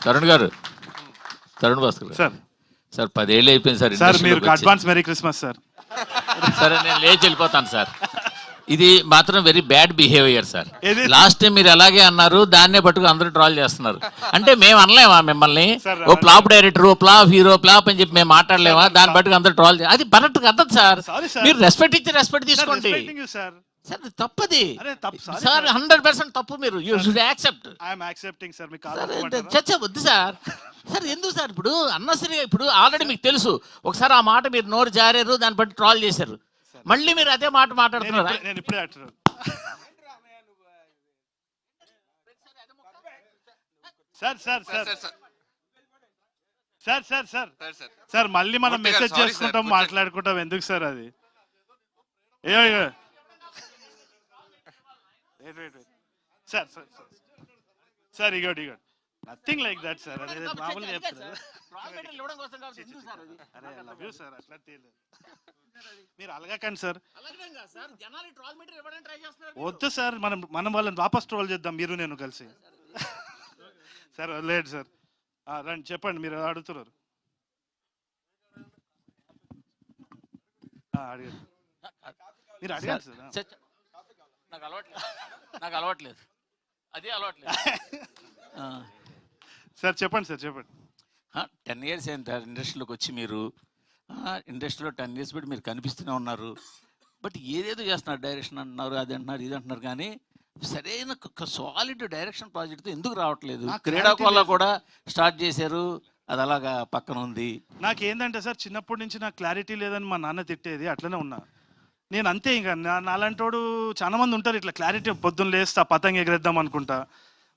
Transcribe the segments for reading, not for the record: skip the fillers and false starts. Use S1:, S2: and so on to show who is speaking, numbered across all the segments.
S1: తరుణ్ గారు, Tarun Bhaskar
S2: sir
S1: sir 10 ఏళ్ళు అయిపోయింది సార్.
S2: సార్ మీరు అడ్వాన్స్ మెరీ క్రిస్మస్ సార్.
S1: సరే నేను లేచి వెళ్ళిపోతాను సార్. ఇది మాత్రం వెరీ బ్యాడ్ బిహేవియర్ సార్.
S2: ఏది?
S1: లాస్ట్ టైం మీరు అలాగే అన్నారు, దాన్నే పట్టుకు అందరూ ట్రాల్ చేస్తున్నారు. అంటే మేము అనలేమా మిమ్మల్ని
S2: సార్,
S1: ఓ ఫ్లాప్ డైరెక్టర్, ఓ ఫ్లాప్ హీరో, ఫ్లాప్ అని చెప్పి మేము మాట్లాడలేమా? దాన్ని పట్టుకు అందరూ ట్రాల్ అది పన్నట్టు కద్దదు సార్.
S2: Sorry, sir.
S1: మీరు రెస్పెక్ట్ ఇచ్చి రెస్పెక్ట్ తీసుకోండి
S2: సార్.
S1: సార్. తప్పది
S2: అరే తప్పు సార్.
S1: సార్, 100% తప్పు. మీరు you should accept.
S2: I'm accepting sir. మీకు
S1: చర్చ వద్దు సార్. సార్ ఎందుకు సార్ ఇప్పుడు అన్నసరిగా ఇప్పుడు ఆల్రెడీ మీకు తెలుసు ఒకసారి ఆ మాట మీరు నోరు జారారు, దాన్ని బట్టి ట్రాల్ చేశారు, మళ్ళీ మీరు అదే మాట మాట్లాడుతున్నారు.
S2: నేను ఇప్పుడే అంటున్నాను sir. Sir sir sir sir sir sir మళ్ళీ మనం మెసేజ్ చేసుకుంటాం, మాట్లాడుకుంటాం. ఎందుకు సార్ అది? సార్ సార్ సార్ ఇగోటి నథింగ్ లైక్ దట్ సార్. అదే మామూలుగా చెప్తారు. అరే లవ్ యూ సార్. అట్లా తెలియదు, మీరు అలగకండి సార్. వద్దు సార్, మనం వాళ్ళని వాపస్ ట్రోల్ చేద్దాం, మీరు నేను కలిసి. సార్ లేదు సార్. రండి చెప్పండి, మీరు అడుగుతున్నారు. అడిగారు, మీరు అడిగారు సార్.
S1: నాకు అలవాట్లేదు, అదే అలవాట్లేదు.
S2: సార్ చెప్పండి సార్ చెప్పండి.
S1: 10 years అయింది సార్ ఇండస్ట్రీలోకి వచ్చి. మీరు ఇండస్ట్రీలో 10 years బట్టి మీరు కనిపిస్తూనే ఉన్నారు. బట్ ఏదేదో చేస్తున్నారు, డైరెక్షన్ అంటున్నారు, అది అంటున్నారు, ఇది అంటున్నారు, కానీ సరైన సాలిడ్ డైరెక్షన్ ప్రాజెక్ట్తో ఎందుకు రావట్లేదు? క్రీడాకోలా కూడా స్టార్ట్ చేశారు, అది అలాగా పక్కన ఉంది.
S2: నాకేందంటే సార్, చిన్నప్పటి నుంచి నాకు క్లారిటీ లేదని మా నాన్న తిట్టేది, అట్లనే ఉన్నా నేను. అంతే, ఇంకా నాలాంటోడు చాలా మంది ఉంటారు ఇట్లా క్లారిటీ. పొద్దున్న లేస్తా పతంగ ఎగరేద్దాం అనుకుంటా,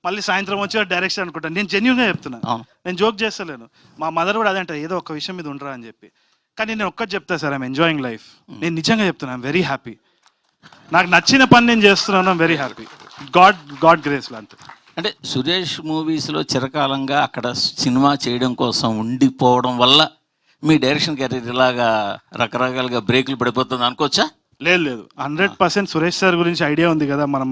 S2: మళ్ళీ సాయంత్రం వచ్చి డైరెక్షన్ అనుకుంటా. నేను జెన్యూన్గా చెప్తున్నా, నేను జోక్ చేస్తలేను. మా మదర్ కూడా అదే అంటారు, ఏదో ఒక విషయం మీద ఉండరా అని చెప్పి. కానీ నేను ఒక్కటి చెప్తా సార్, ఐఎమ్ ఎంజాయింగ్ లైఫ్. నేను నిజంగా చెప్తున్నా, ఐఎమ్ వెరీ హ్యాపీ. నాకు నచ్చిన పని నేను చేస్తున్నాను, I'm very happy. God grace లాంటి.
S1: అంటే సురేష్ మూవీస్లో చిరకాలంగా అక్కడ సినిమా చేయడం కోసం ఉండిపోవడం వల్ల మీ డైరెక్షన్ కెరీర్ ఇలాగా రకరకాలుగా బ్రేకులు పడిపోతుంది అనుకోవచ్చా?
S2: లేదు 100% సురేష్ సార్ గురించి ఐడియా ఉంది కదా. మనం